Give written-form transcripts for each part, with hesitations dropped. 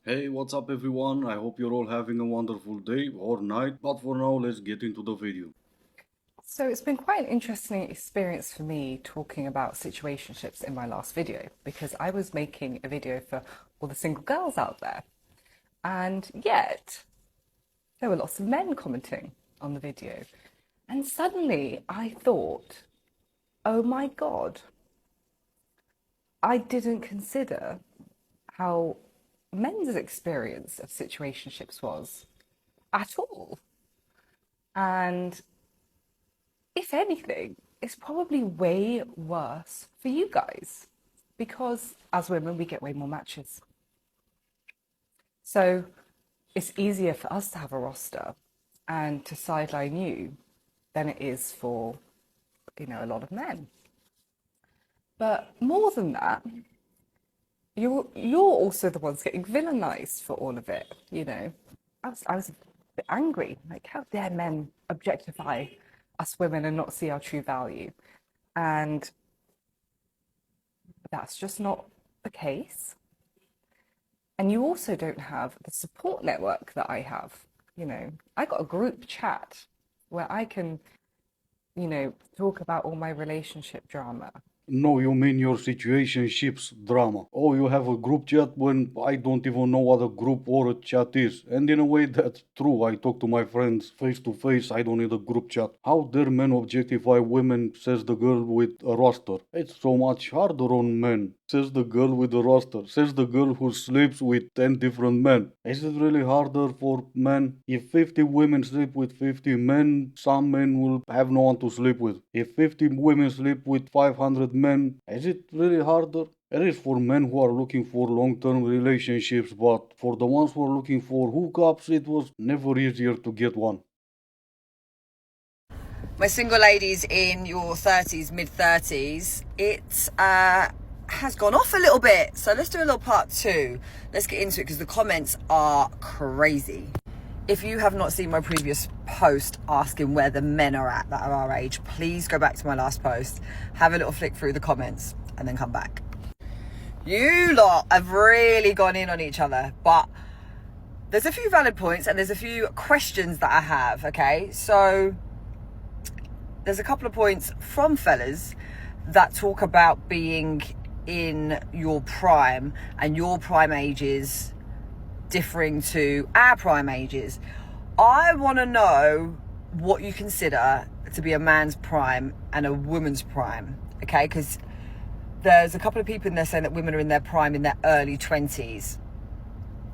Hey, what's up everyone? I hope you're all having a wonderful day or night, but for now, let's get into the video. So it's been quite an interesting experience for me talking about situationships in my last video because I was making a video for all the single girls out there. And yet there were lots of men commenting on the video. And suddenly I thought, oh my God, I didn't consider how men's experience of situationships was at all. And if anything, it's probably way worse for you guys because as women, we get way more matches. So it's easier for us to have a roster and to sideline you than it is for, a lot of men. But more than that, you're also the ones getting villainized for all of it. I was a bit angry. Like, how dare men objectify us women and not see our true value? And that's just not the case. And you also don't have the support network that I have. I got a group chat where I can, talk about all my relationship drama. No, you mean your situationships drama. Oh, you have a group chat when I don't even know what a group or a chat is. And in a way, that's true. I talk to my friends face to face. I don't need a group chat. How dare men objectify women, says the girl with a roster. It's so much harder on men, says the girl with the roster. Says the girl who sleeps with 10 different men. Is it really harder for men? If 50 women sleep with 50 men, some men will have no one to sleep with. If 50 women sleep with 500 men, is it really harder? It is for men who are looking for long-term relationships, but for the ones who are looking for hookups, it was never easier to get one. My single ladies in your 30s, mid 30s, it has gone off a little bit. So let's do a little part two. Let's get into it because the comments are crazy. If you have not seen my previous post asking where the men are at that are our age, please go back to my last post, have a little flick through the comments, and then come back. You lot have really gone in on each other, but there's a few valid points and there's a few questions that I have, okay? So there's a couple of points from fellas that talk about being in your prime and your prime ages differing to our prime ages. I want to know what you consider to be a man's prime and a woman's prime, okay? Because there's a couple of people in there saying that women are in their prime in their early 20s,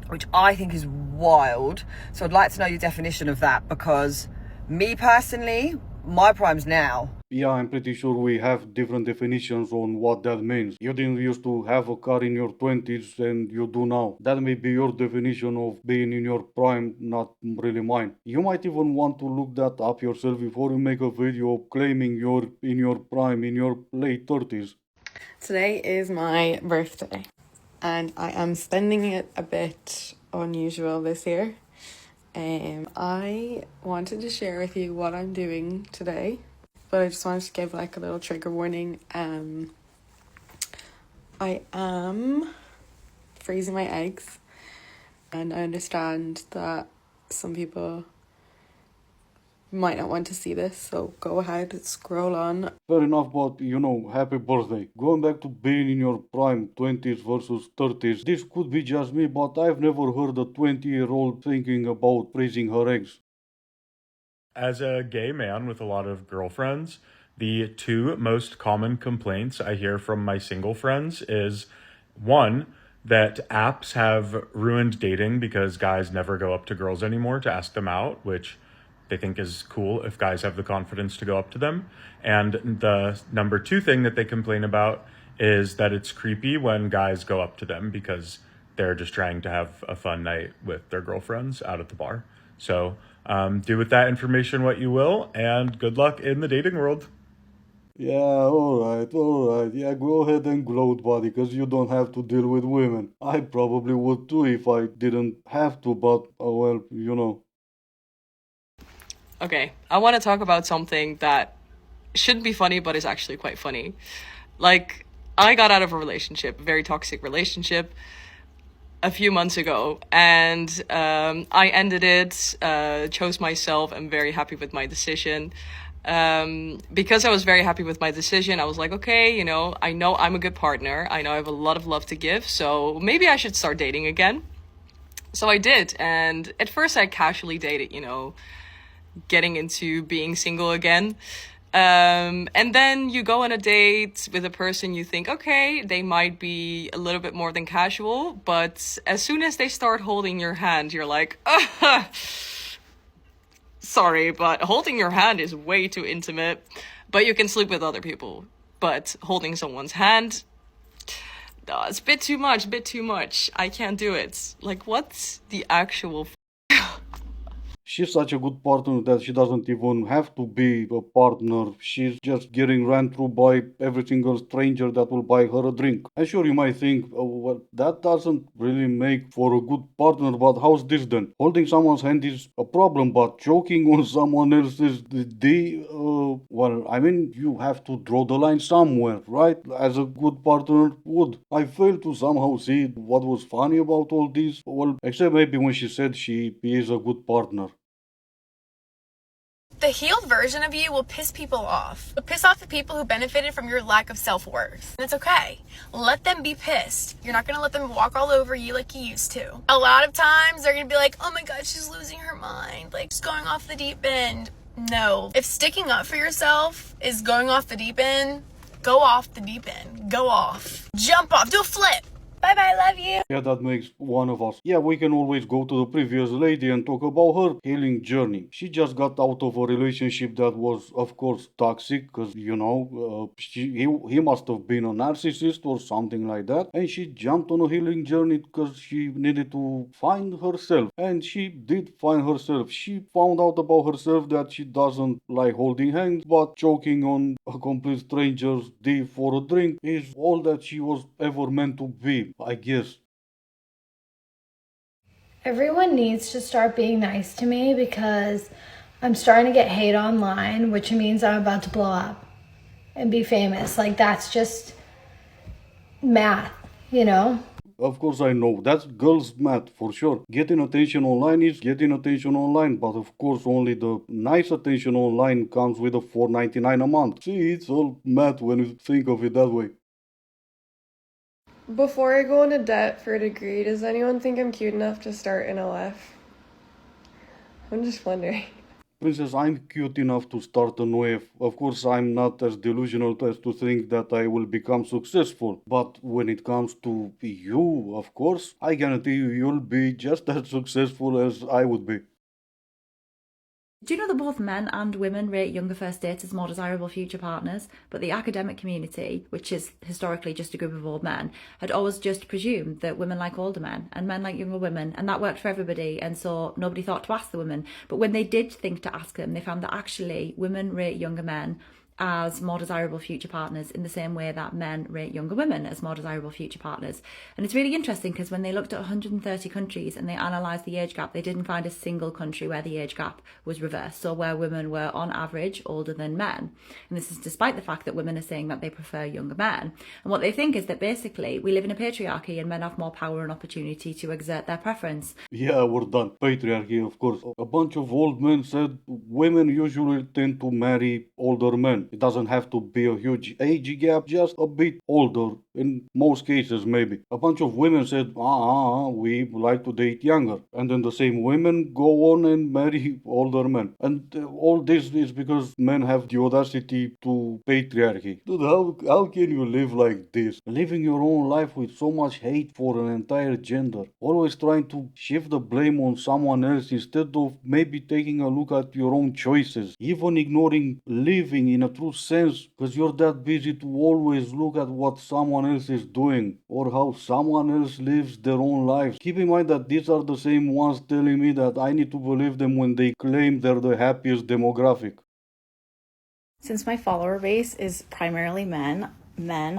which I think is wild. So I'd like to know your definition of that, because me personally, my prime's now. Yeah, I'm pretty sure we have different definitions on what that means. You didn't used to have a car in your 20s and you do now. That may be your definition of being in your prime, not really mine. You might even want to look that up yourself before you make a video claiming you're in your prime in your late 30s. Today is my birthday and I am spending it a bit unusual this year. I wanted to share with you what I'm doing today, but I just wanted to give like a little trigger warning. I am freezing my eggs, and I understand that some people might not want to see this, so go ahead, scroll on. Fair enough, but happy birthday. Going back to being in your prime 20s versus 30s, this could be just me, but I've never heard a 20-year-old thinking about freezing her eggs. As a gay man with a lot of girlfriends, the two most common complaints I hear from my single friends is one, that apps have ruined dating because guys never go up to girls anymore to ask them out, which they think is cool if guys have the confidence to go up to them. And the number two thing that they complain about is that it's creepy when guys go up to them because they're just trying to have a fun night with their girlfriends out at the bar. So do with that information what you will, and good luck in the dating world. Yeah, alright. Yeah, go ahead and gloat, buddy, because you don't have to deal with women. I probably would too if I didn't have to, but oh well. Okay, I want to talk about something that shouldn't be funny, but is actually quite funny. Like, I got out of a relationship, a very toxic relationship. a few months ago, and I ended it, chose myself. I'm very happy with my decision. Because I was very happy with my decision, I was like, okay, I know I'm a good partner. I know I have a lot of love to give, so maybe I should start dating again. So I did, and at first I casually dated, getting into being single again. And then you go on a date with a person you think, okay, they might be a little bit more than casual, but as soon as they start holding your hand, you're like, sorry, but holding your hand is way too intimate. But you can sleep with other people. But holding someone's hand, no, it's a bit too much. I can't do it. Like, what's the actual She's such a good partner that she doesn't even have to be a partner. She's just getting ran through by every single stranger that will buy her a drink. And sure, you might think, oh, well, that doesn't really make for a good partner, but how's this then? Holding someone's hand is a problem, but choking on someone else is well, I mean, you have to draw the line somewhere, right? As a good partner would. I fail to somehow see what was funny about all this. Well, except maybe when she said she is a good partner. The healed version of you will piss people off. But piss off the people who benefited from your lack of self-worth. And it's okay. Let them be pissed. You're not gonna let them walk all over you like you used to. A lot of times they're gonna be like, oh my god, she's losing her mind. Like, she's going off the deep end. No. If sticking up for yourself is going off the deep end, go off the deep end. Go off. Jump off. Do a flip. Bye-bye, love you. Yeah, that makes one of us. Yeah, we can always go to the previous lady and talk about her healing journey. She just got out of a relationship that was, of course, toxic, because, he must have been a narcissist or something like that. And she jumped on a healing journey because she needed to find herself. And she did find herself. She found out about herself that she doesn't like holding hands, but choking on a complete stranger's dick for a drink is all that she was ever meant to be, I guess. Everyone needs to start being nice to me because I'm starting to get hate online, which means I'm about to blow up and be famous. Like, that's just math, you know? Of course, I know that's girls' math for sure. Getting attention online is getting attention online, but of course, only the nice attention online comes with a $4.99 a month. See, it's all math when you think of it that way. Before I go into debt for a degree, does anyone think I'm cute enough to start an LF? I'm just wondering. Princess, I'm cute enough to start an OF. Of course, I'm not as delusional as to think that I will become successful. But when it comes to you, of course, I guarantee you'll be just as successful as I would be. Do you know that both men and women rate younger first dates as more desirable future partners? But the academic community, which is historically just a group of old men, had always just presumed that women like older men and men like younger women, and that worked for everybody, and so nobody thought to ask the women. But when they did think to ask them, they found that actually women rate younger men as more desirable future partners in the same way that men rate younger women as more desirable future partners. And it's really interesting because when they looked at 130 countries and they analysed the age gap, they didn't find a single country where the age gap was reversed, so where women were on average older than men. And this is despite the fact that women are saying that they prefer younger men. And what they think is that basically we live in a patriarchy and men have more power and opportunity to exert their preference. Yeah, we're done. Patriarchy, of course. A bunch of old men said women usually tend to marry older men. It doesn't have to be a huge age gap, just a bit older, in most cases maybe. A bunch of women said, we like to date younger. And then the same women go on and marry older men. And all this is because men have the audacity to patriarchy. Dude, how can you live like this? Living your own life with so much hate for an entire gender. Always trying to shift the blame on someone else instead of maybe taking a look at your own choices. Even ignoring living in a true sense because you're that busy to always look at what someone else is doing or how someone else lives their own lives. Keep in mind that these are the same ones telling me that I need to believe them when they claim they're the happiest demographic. Since my follower base is primarily men,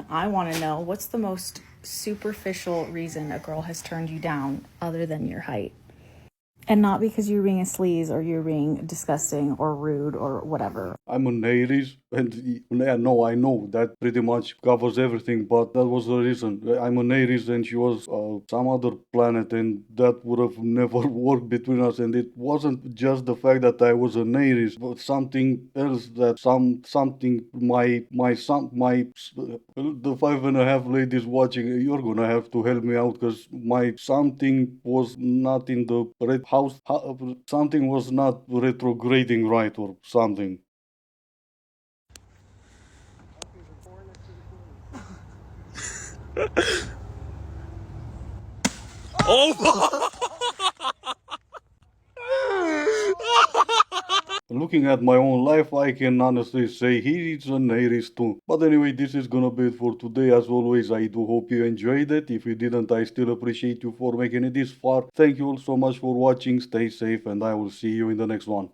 I want to know what's the most superficial reason a girl has turned you down other than your height? And not because you're being a sleaze or you're being disgusting or rude or whatever. I'm an Aries, and yeah, no, I know that pretty much covers everything, but that was the reason. I'm an Aries, and she was some other planet, and that would have never worked between us. And it wasn't just the fact that I was an Aries, but something else that something the 5.5 ladies watching, you're gonna have to help me out because my something was not in the red house, something was not retrograding right or something. Looking at my own life, I can honestly say he is an Aries too. But anyway, this is gonna be it for today. As always, I do hope you enjoyed it. If you didn't, I still appreciate you for making it this far. Thank you all so much for watching. Stay safe, and I will see you in the next one.